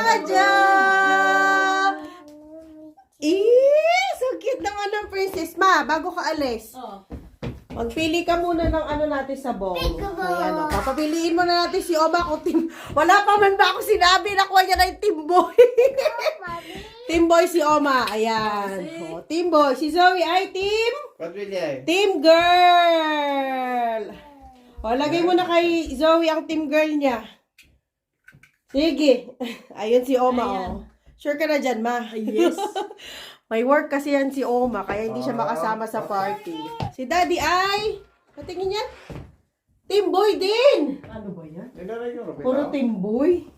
Jojo! So cute naman ng princess. Ma, bago ka alis. Oh. Magpili ka muna ng ano natin sa bowl. Ayan, papapiliin mo na natin si Oma kung team... Wala pa man ba ako sinabi na kuha niya na yung team boy. Team boy si Oma. Ayan. Oh, team boy. Si Zoe ay team... What will you? Team girl. O, lagay mo na kay Zoe ang team girl niya. Sige. Ayun si Oma, oh. Sure ka na dyan, ma? Yes. May work kasi yan si Oma, kaya hindi siya makasama sa party. Si Daddy ay... Patingin yan? Team boy din! Ano ba yan? Puro team boy.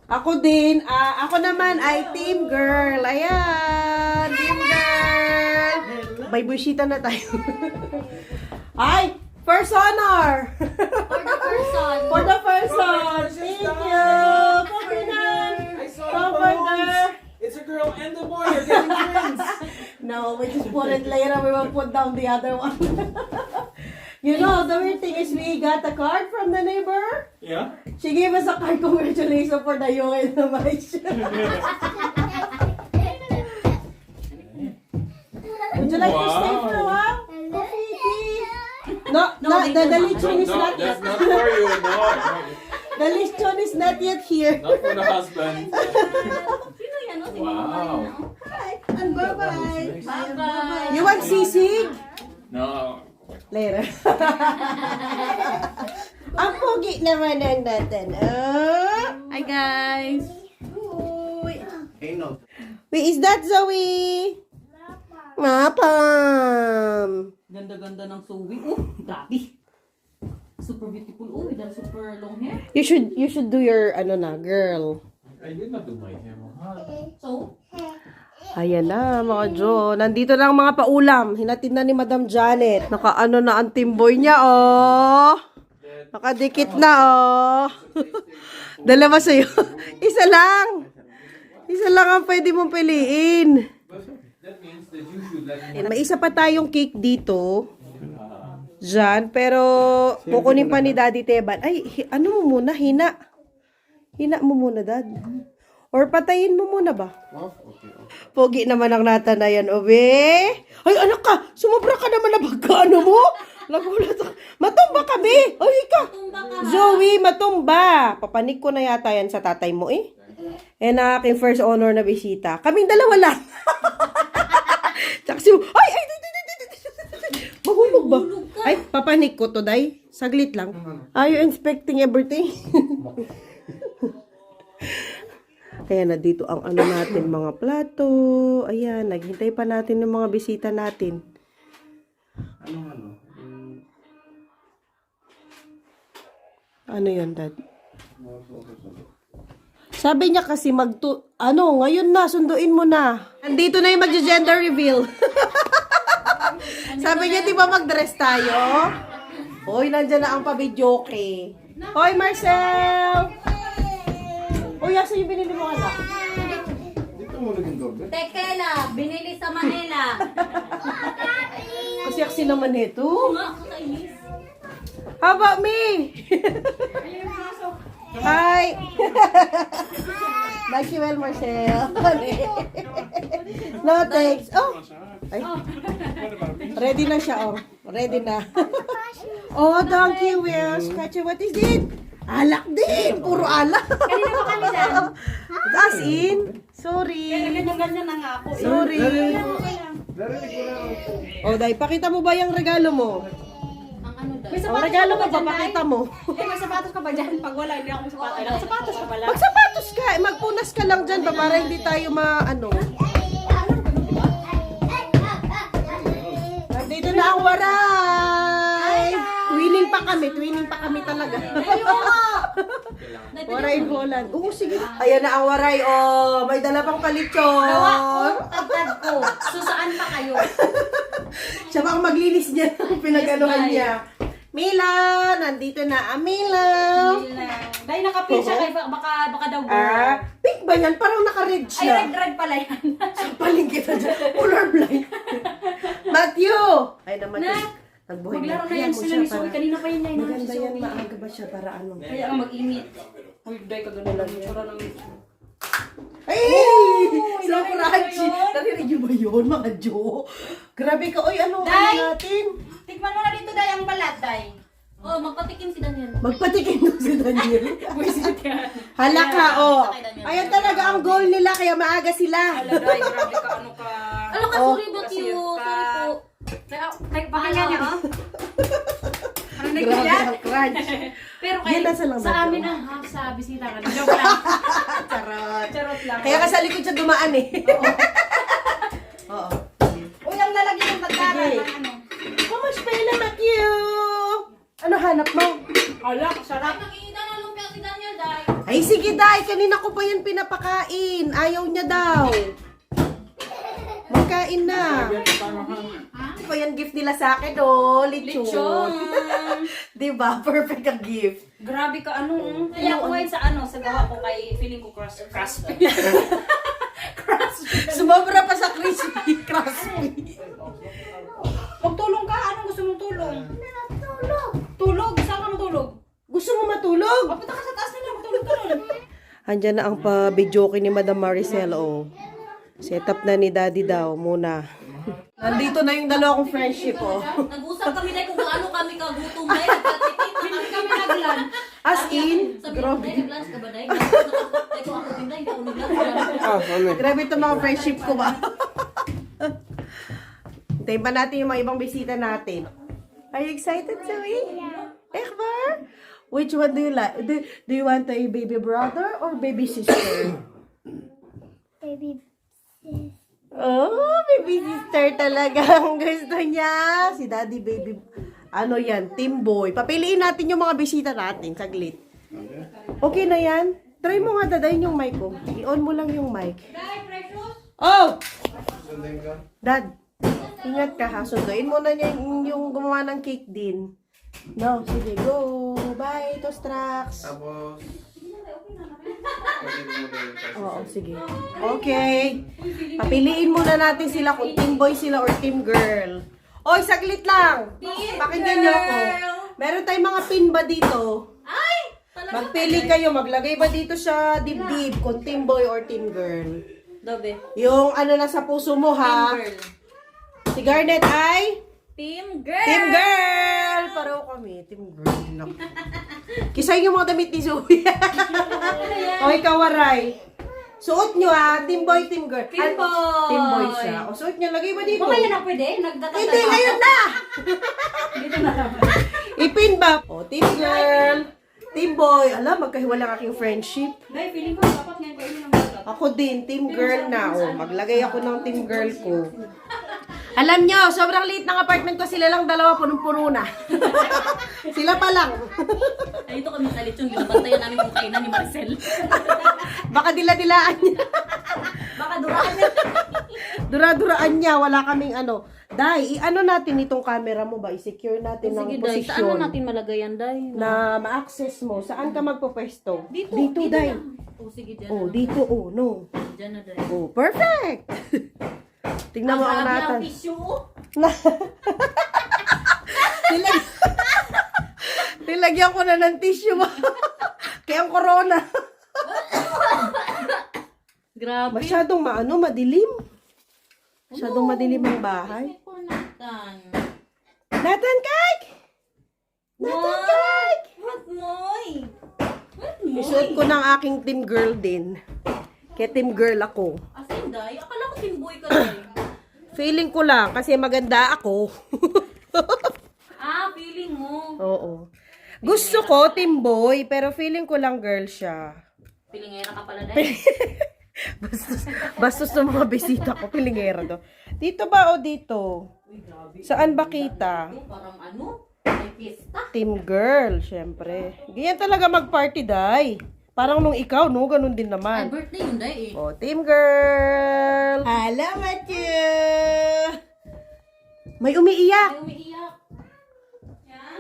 Ako din. Ako naman ay team girl. Ayan. Team girl. May bushita na tayo. Ay! First honor! For the person. For the person! Thank you! Kapinan! I saw the bones. It's a girl and a boy are getting twins. No, we just put it later. We will put down the other one. You know, the weird thing is we got a card from the neighbor. Yeah? She gave us a card. Congratulations for the young and the mice. Would you like to stay for a while? Coffee, tea? No, the lechon is not yet. That's not for you, no. The lechon is not yet here. Not for the husband. Sino yan? Oh, si Wow. Mama yan, oh. And bye-bye. Bye-bye. You want sisig? No. Later. Ang pogi naman ang natin. Oh. Hi, guys. Uy. Hey, no. Wait, is that Zoe? Mapam. Ganda-ganda ng Zoe. Oh, grabe. Super beautiful. Oh, with a super long hair. You should do your ano na, girl. I did not do my hair. So, Ayan na, mga Jo. Nandito na ang mga paulam. Hinatid na ni Madam Janet. Nakaano na ang timboy niya, oh. Nakadikit na, oh. Dalawa sa'yo. Isa lang. Isa lang ang pwede mong piliin. That means that you should let me. May isa pa tayong cake dito. Diyan. Pero, kukunin pa ni Daddy Teban. Ay, ano mo muna? Hina. Hina mo muna, Dad. Or patayin mo muna ba? Oh, okay. Pogi naman ang natanayan, obe. Ay, anak ka! Sumobra ka naman na pagkaano mo! Nagulat ako. Matumba kami! Ay, ka! Zoe, matumba! Papanik ko na yata yan sa tatay mo, eh. Eh, na aking first honor na bisita. Kaming dalawa lang. Tsaka si... Ay! Mahulog ba? Ay, papanik ko to, day. Saglit lang. Are you inspecting everything? Kaya na dito ang ano natin, mga plato. Ayan, naghintay pa natin ng mga bisita natin. Ano? Ano yun, Dad? Sabi niya kasi ngayon na, sunduin mo na. Andito na yung mag-gender reveal. Sabi niya, di ba mag-dress tayo? Hoy, nandyan na ang pabidyoke. Hoy, Marcel! Uy, asa yung binili mo, anak? Dito mo naging doble. Tekela, binili sa Manila. Kasi aksi naman ito. Nga, kakainis. How about me? Hi! Like you well, Marcel. No, thanks. Oh! Ay. Ready na siya, oh. Ready na. Oh, donkey wheels. Kachi, what is it? Alak din! Puro alak! Kanina ba kami dyan? As in? Sorry. Ganyan na nga ako. Sorry. Narinig ko na. Oh, Day, pakita mo ba yung regalo mo? Ang ano daw? Ang regalo mo, papakita mo. May sapatos ka ba dyan? Pag wala, hindi ako may sapatos. Ay, sapatos ka pala. Magsapatos ka. Magpunas ka lang dyan ba para hindi tayo ano. Nandito na ang waray. Twinning pa kami talaga. Waray Holland. Oo, sige. Ayan na ang waray. Oh, may dala pang kalitsyon. Tagtad ko. So, saan pa kayo? Siya ba ang maglinis niya? Pinagaluhan niya. Mila! Nandito na ang Mila. Dahil nakapin siya kay baka daw Pink ba yan? Parang naka-red Ay, siya. red pala yan. Paling kita dyan. Colorblind. Matthew! Ay naman. Nak! Nagbuhay Maglaro na Kaya yan mo sila siya ni Zoe. para- Kanina pa yun niya. Maganda yan. Maaga ba siya para ano? Kaya ang mag-init. Uy, day ka ganun lang. Tsura ng lechon. Ay! So crunchy. Narinig niyo ba yun, mga Jo? Grabe ka. Oy, ano Day! natin? Tikman mo na dito, Day, ang balat, Day. Oh, magpatikim si Daniel. Magpatikin daw si Daniel. Buisit ka. Hala ka, oh. Sakay Daniel. Ayan talaga ang goal nila, kaya maaga sila. Ala, Day, grabe ka, ano ka. Ano ka, Oh. sorry ba you? Sorry po. Pakinggan niya, oh. Ano Grabe nagbilan? ang crunch. Pero Yan, nasa lang sa ba amin ito? ang half sa bisita ka. Joke lang. Charot. Charot lang. Kaya ka sa likod siya dumaan eh. Oo. Uy, ang lalagyan ng tataran. Sige. Ano? Kumas pa yun naman you. Ano hanap mo? Ala, sarap. Nakikita na lumpia si Daniel, Day. Ay sige Day, kanina ko pa yan pinapakain. Ayaw niya daw. Magkain na. Ano pa yan gift nila sa akin oh? Lechon. Lechon. Diba? Perfect ang gift. Grabe ka, ano. Kaya ako ngayon sa ano, sa gawa ko kay feeling ko crispy. Sumobra pa sa crispy. Crispy. Magtulong ka, anong gusto mong tulong? Tulog, saan ka matulog? Gusto mo matulog? Papunta ka sa taas nila, matulog ka nun. Andyan na ang pa-videoke ni Madam Maricel, oh. Setup na ni Daddy daw muna. Nandito na yung dalawa kong friendship, oh. Nag-usap kami, Day, kung gaano kami kagutom, Day. Nagkatikim. Kami naglan. As in, Sabi ko, grabe. Day, nag-lunch ka ba, Day? Day, kung ako din, Day, hindi ako nag-lunch. Grabe itong mga friendship ko ba? Hintayin pa natin yung mga ibang bisita natin. Are you excited, Zoe? Ekbar? Which one do you like? Do you want a baby brother or baby sister? Baby Oh, baby sister talaga ang gusto niya. Si Daddy baby, ano yan, team boy. Papiliin natin yung mga bisita natin, saglit. Okay na yan? Try mo nga dadayin yung mic ko. I-on mo lang yung mic. Oh! Dad, ingat ka ha. Sunduin mo na niya yung gumawa ng cake din. No, sige, go. Bye, Tostrax. Tapos, Oo, sige. Okay. Papiliin muna natin sila kung team boy sila or team girl. Oy, saglit lang. Pakinggan niyo ako. Meron tayong mga pin ba dito? Ay! Talaga. Magpili kayo. Maglagay ba dito sa dibdib kung team boy or team girl? Dabe. Yung ano na sa puso mo ha. Team girl. Si Garnet ay Team girl! team girl. Pareho kami. Team girl. Naku. Kisayin yung mga damit ni Zoe. O ikaw, Waray. Suot nyo ha. Team boy, team girl. Team boy. Team boy siya. O suot nyo. Lagay ba dito? Mamaya na pwede, nagdadala. Hindi, ngayon na! Dito na lang. Ipin ba? O, team girl. Team boy. Alam, magkahiwala ang aking friendship. Day, feeling ko dapat ngayon kayo ng balat. Ako din, team girl na. O, maglagay ako ng team girl ko. Alam nyo, sobrang liit ng apartment ko. Sila lang dalawa, punong-puno na. Sila pa lang. Ay, ito kami sa lechon. Binabantayan namin yung kainan ni Maricel. Baka dila-dilaan niya. Baka duraan niya. Dura-duraan niya. Wala kaming ano. Day, i-ano natin itong camera mo ba? I-secure natin ng Sige, Day. Saan posisyon na natin malagayan, Day? na ma-access mo. Saan ka magpapwesto? Dito, Day. Oh, sige, dyan Oh, na. dito, oh, no. Dyan na, Day. Oh, perfect! Tingnan mo ang Grabe natan. ang tissue. Nilagyan ko na ng tissue. Kaya ang corona. Grabe. Masyadong madilim. Masyadong madilim ang bahay. Ay, poor Nathan. Nathan, kijk! Nathan, kijk! What, Moy? What, Moy? Isuot ko ng aking team girl din. Kaya team girl ako. Asin, Day? Akala ko team boy ka, Day. Feeling ko lang kasi maganda ako. Ah, feeling mo. Oo. Gusto ko team boy pero feeling ko lang girl siya. Pilingera ka pala, Day. Bastos ng mga bisita ko, pilingera to. Dito ba o dito? Saan ba kita? Ito, parang ano? May pista. Team girl, syempre. Ganyan talaga mag-party, Day. Parang nung ikaw, no? Ganun din Ay, naman. birthday yun, Day. O, team girl! Alamat you! May umiiyak. Ay, umiiyak.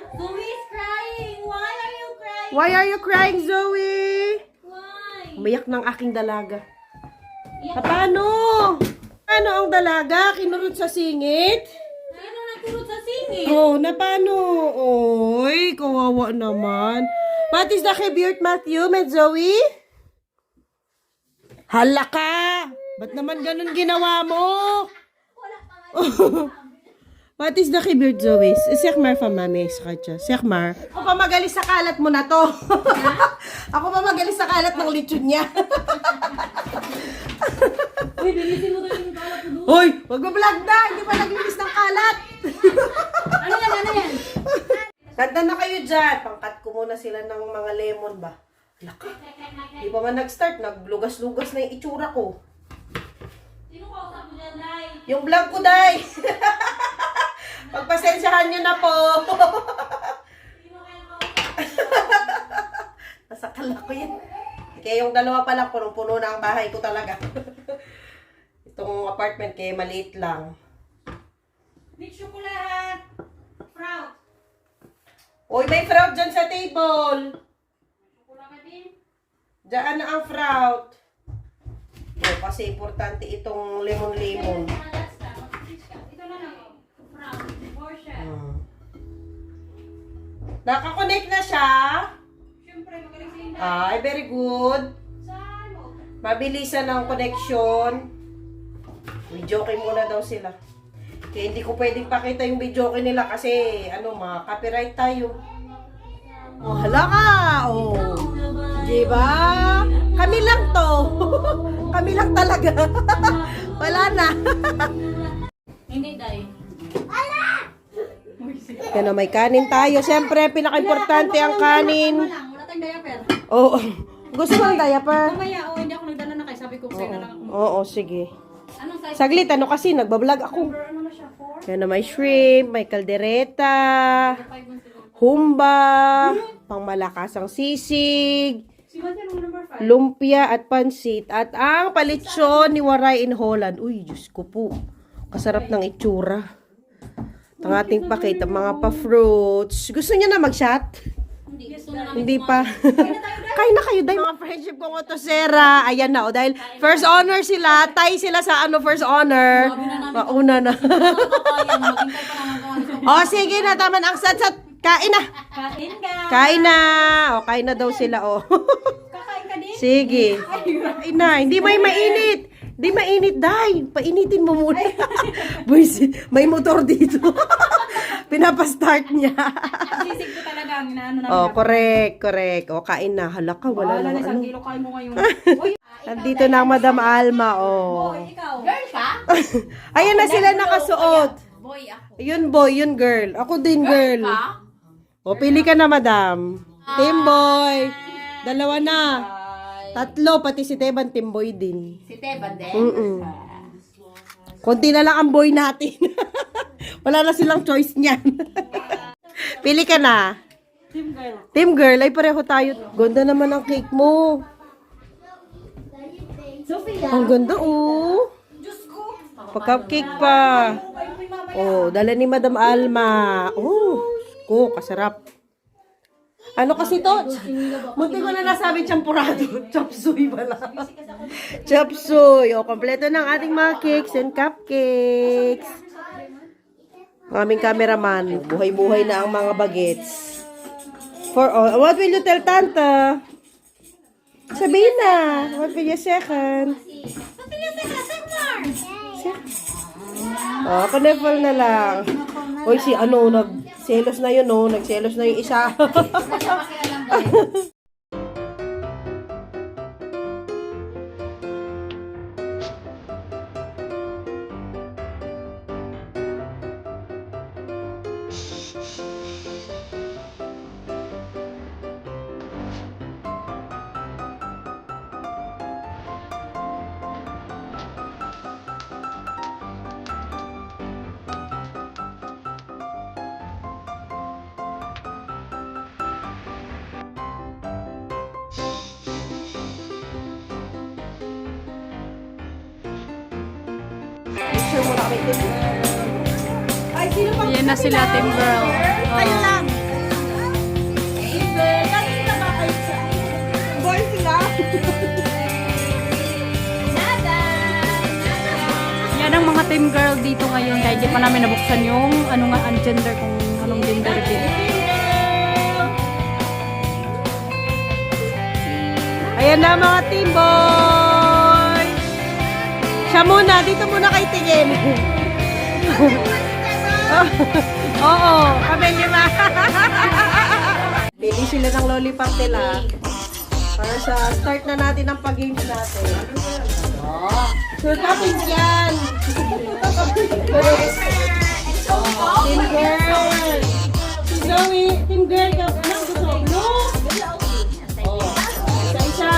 Zoe is crying. Why are you crying? Why are you crying, Zoe? Why? Umiyak ng aking dalaga. Iyak. Paano? Paano ang dalaga? Kinurot sa singit? Ano nagkurot sa singit? Oh, na paano? Oy, kawawa naman. What is the kibiyot, Matthew, med Zoe? Hala ka! Ba't naman ganun ginawa mo? What is the kibiyot, Zoe? Zeg maar van mami, schatje. Zeg maar. Ako pa magalis sa kalat mo na to. Ako pa magalis sa kalat ng lechon niya. Uy, linisin mo tayo yung kalat ko doon. Hoy! Wag mo vlog na! Hindi pa naglinis ng kalat! Ano yan? Kanta na kayo dyan. Pangkat ko muna sila ng mga lemon ba? Laka. Di pa man nag-start. Naglugas-lugas na yung itsura ko. Sino kausap mo dyan, Day? Yung vlog ko, Day. Pagpasensyahan nyo na po. Sino kaya kausap? Nasakal ako yan. Kaya yung dalawa pa lang, punong-puno na ang bahay ko talaga. Itong apartment, kaya maliit lang. Big chocolate. Proud. Uy, may fruit dyan sa table. Chocolate din. Diyan na ang fruit. Oh, kasi importante itong lemon-lemon. Ito na lang. Proud. Portia. Nakakonect na siya. Siyempre, magaling si Inday. Ay, very good. Saan mo? Mabilisan ang connection. Videoke muna daw sila. Kaya hindi ko pwedeng pakita yung videoke nila kasi copyright tayo. Oh, hala ka! Oh. Diba? Kami lang to. Kami lang talaga. Wala na. Hindi, Day. Yan na, may kanin tayo. Siyempre, pinaka-importante ang kanin. Wala tayong diaper. Oo. Gusto mo ng diaper? Mamaya, hindi ako nagdala na kayo. Sabi ko, sa'yo na lang ako. Oo, sige. Anong size? Saglit, kasi nagbablog ako. Ano na siya? 4? Yan na, may shrimp, may kaldereta, 5 months ago. humba, pangmalakasang sisig, Si Matthew, number 5. lumpia at pansit, at ang palitsyon ni Waray in Holland. Uy, Diyos ko po. Kasarap ng itsura. Ang ating pakita, mga pa-fruits. Gusto niya na mag-shot? Hindi, gusto na namin. Hindi pa. Kain na kayo, dahil mga friendship kong otosera. Ayan na, dahil first honor sila. Tay sila sa first honor. Mauna na. Kaya, maghintay pa naman kung ano. O, sige na, tama na ang satsat. Kain na. Kain ka. Kain na. O, kain na daw sila, o. Kakain ka din? Sige. Kain na. Hindi may mainit. Hindi mainit, Day. Painitin mo muna. Buisit. May motor dito. Pinapastart niya. Sisig ko talaga ang inaano namin. Oh, correct. O, kain na. Hala ka, wala Wala na lang isang ano. kilo kain mo ngayon. Uy, Nandito na ang Madam Alma, oh. ikaw. Girl ka? Ayan na sila nakasuot. Boy, ako. Yun boy, yun girl. Ako din girl. O, pili ka na, madam. Team boy. Dalawa na. Tatlo, pati si Teban, team boy din. Si Teban din. Konti na lang ang boy natin. Wala na silang choice niyan. Pili ka na. Team girl. Team girl, ay pareho tayo. Ganda naman ang cake mo. Sophia. Ang ganda, oh. Diyos ko. Pa-cupcake pa. Oh, dala ni Madam Alma. Oh, kasarap. Ano kasi to? Munti ko na nasabi champurado. Chop suey pala. Chop suey. O, kompleto ng ating mga cakes and cupcakes. Ang aming cameraman. Buhay-buhay na ang mga bagets. For all. What will you tell Tanta? Sabihin na. What will you second? Oh, kanefal na lang. Hoy, si nagselos na yun, oh. Nagselos na yung isa. Picture mo na kami, Tim. Ay, sino pa? Yan na sila, team girl. Kayo lang. Kanina ba kayo sa... Boy sila. Yan ang mga team girl dito ngayon. Kaya di pa namin nabuksan yung ang gender, kung anong gender din. Ayan na mga team boy. Siya muna, dito muna kay tingin. Oo, kami lima. Pili sila ng lollipop nila. Para sa start na natin ang pag-games natin. So, toppings yan. Team girl. Si Zoe, team girl ka. Anong gusto? Blue? Isa-isa.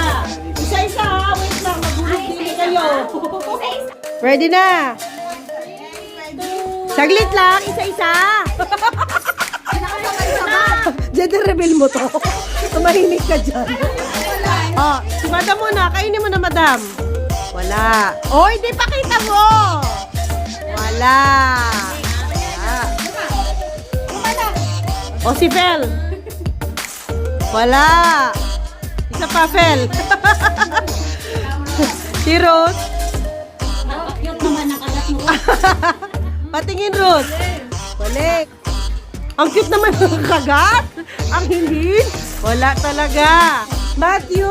Isa-isa ha. Wait lang. Magulit kayo. Ready na. Saglit lang. Isa-isa. Gender reveal mo to. Tumahimik ka dyan. Oh, si madam muna. Kainin mo na, madam. Wala. Oh, hindi pakita mo. Wala. O si Fel. Wala. Isa pa, Fel. Si Ruth. Cute naman ang kagat mo. Patingin, Ruth. Balik. Ang cute naman ng kagat. Ang hindi. Wala talaga. Matthew.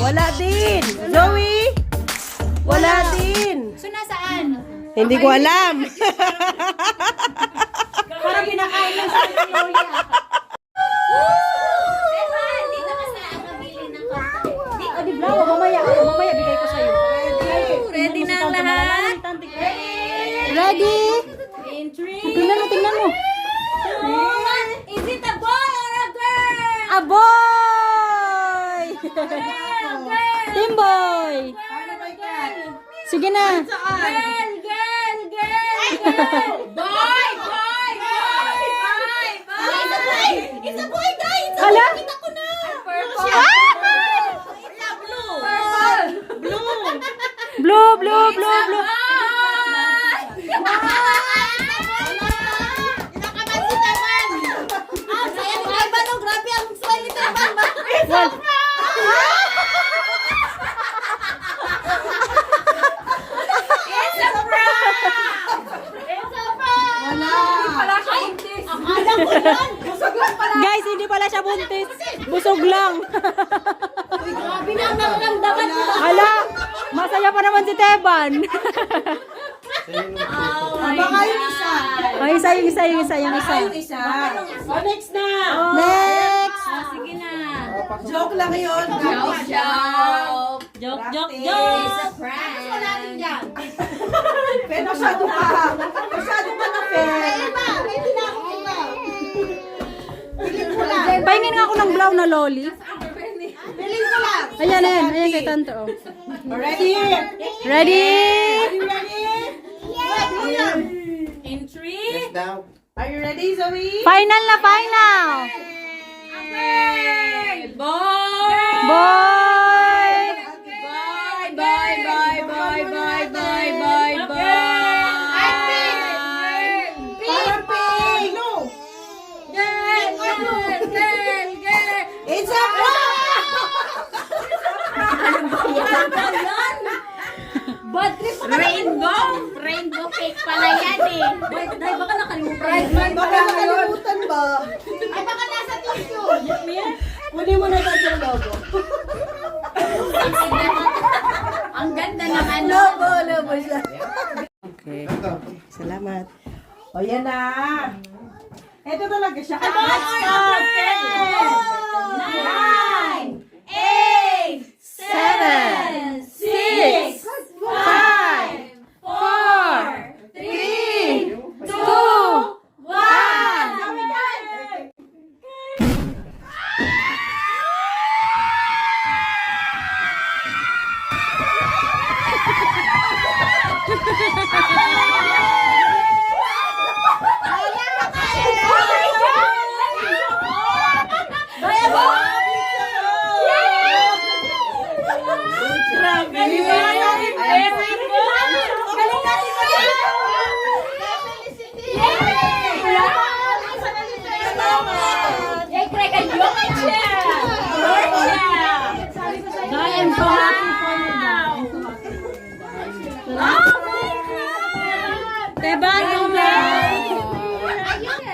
Wala din. Zoe. Wala din. So, nasaan? Hindi ko alam. Parang pinakain lang sa akin, Lola. Dito ka sa bili ng kape. Dito, di ba? Mamaya bigay ko sa'yo. Ready na ang lahat? Ready? In 3. Tingnan mo. 2, 1. Is it a boy or a girl? A boy! Team boy. Sige na. Girl. Boy. It's a boy, guys. Hala? Kita ko na. Blue. Kinakaman si Teban. Saya ni Teban. Oh, grabe ang sway ni Teban. It's a prank. Wala. Pala siya buntis. Akala ko yan. Busog lang pala. Guys, hindi pala siya buntis. Busog lang. Grabe na ang naramdaman mo. Hala, masaya pa naman si Teban. Baka yung isa. Ay, yung isa. Oh, next na. Next. Sige na. Joke lang yun. Joke. It's a prank. Gusto natin dyan. Pero masyado ka na fair. Pwede na ako iba. Pahingin nga ako ng brown na lolly. Piling ko lang. Ayan kay Tanto. Ready? Ready? In 3. Are you ready, Zoe? Final na final. It's a prank! Bad trip pa Rainbow cake pala yan eh. Dahil baka nakalimutan. Baka nakalimutan ba? Ay, baka nasa tissue. Kunin mo na tayo yung logo. Ang ganda ng ano. Logo siya. Okay. Salamat. O, yan na. Ito talaga siya. Ay, start! 9, 8, 7, 6, 5, 4, 3, 2, 1.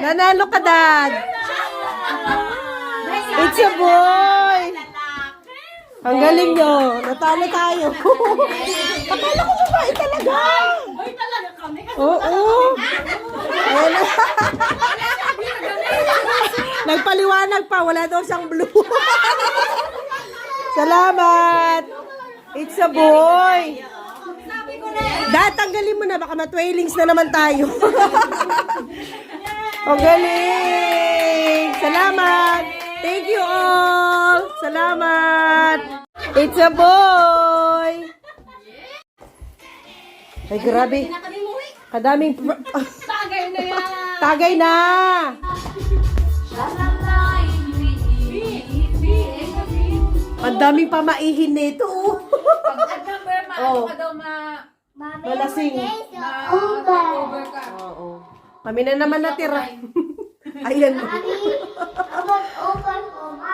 Nanalo ka, Dad. It's a boy. Ang galing nyo. Natalo tayo. Akala ko babae talaga. Ay, talaga kami. Oo. Ayan na. Nagpaliwanag pa. Wala daw siyang blue. Salamat. It's a boy. Dad, tanggalin mo na. Baka matwailings na naman tayo. Ang galing. Salamat. Thank you all. Salamat. It's a boy. Ay, grabe. Kadaming... Tagay na yan. Tagay na. Ang daming pamaihin nito. Oh. Malasing. Over ka. Oo. Kami na naman natira. Ayan.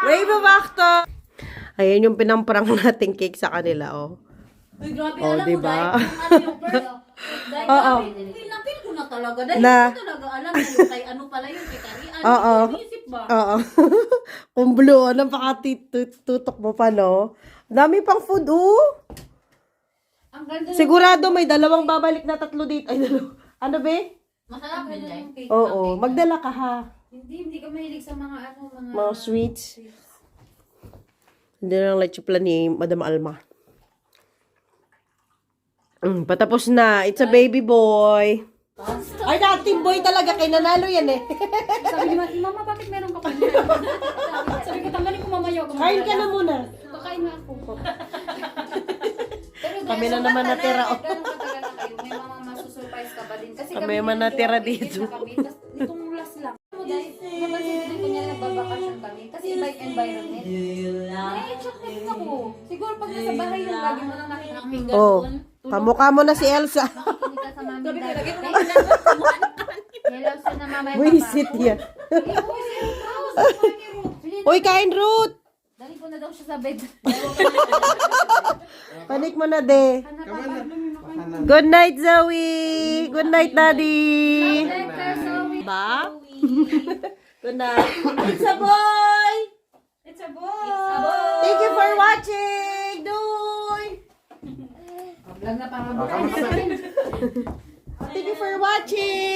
Wave of acto. Ayan yung pinamprang nating cake sa kanila, oh. Uy, grabe, Oh, alam diba? mo, dahil kung ano yung bird, dahil Oo. feel na feel ko na talaga. Dahil Na. ko talaga alam na yung kay ano pala yun, kay Karian. Oo. Isip ba? Oo. Kung blue, napakatutok mo pa, no? Dami pang food, oh. Ang ganda. Sigurado may dalawang babalik na tatlo dito. Ay, dalawa. Ano, be? Masarap din yung cake. Oo. Magdala ka, ha? Hindi ka mahilig sa mga Mga sweets. Hindi lang like plan ni Madam Alma. Patapos na. It's a baby boy. Ay, dating boy talaga. Kay nanalo yan eh. Sabi ni Mama, bakit meron ka pa niya? Sabi ko, tanggalin ko mamaya. Kain ka na muna. Kakain na ako. Pero Kami na naman natira. Oh. Ganun katagal na kayo. May mga masusurprise ka pa din. Kasi Kami naman natira dito. Itong last lang. Dahil napansin ko niya nagbabakasyon kami. Kasi iba yung environment. Na-check din ako. Siguro pag nasa bahay yung lagi mo lang nakikita. Oh. Pamukha mo na si Elsa. Nakikinig ka sa mami. Hello, sa na mama. Wisit yan. Uy, kain Ruth. Dali ko na daw siya sa bed. Panik mo na, de. Good night, Zoe. Good night, Daddy. Ba? Good night. It's a boy. It's a boy. Thank you for watching. Doy. Vlog na para Thank you for watching.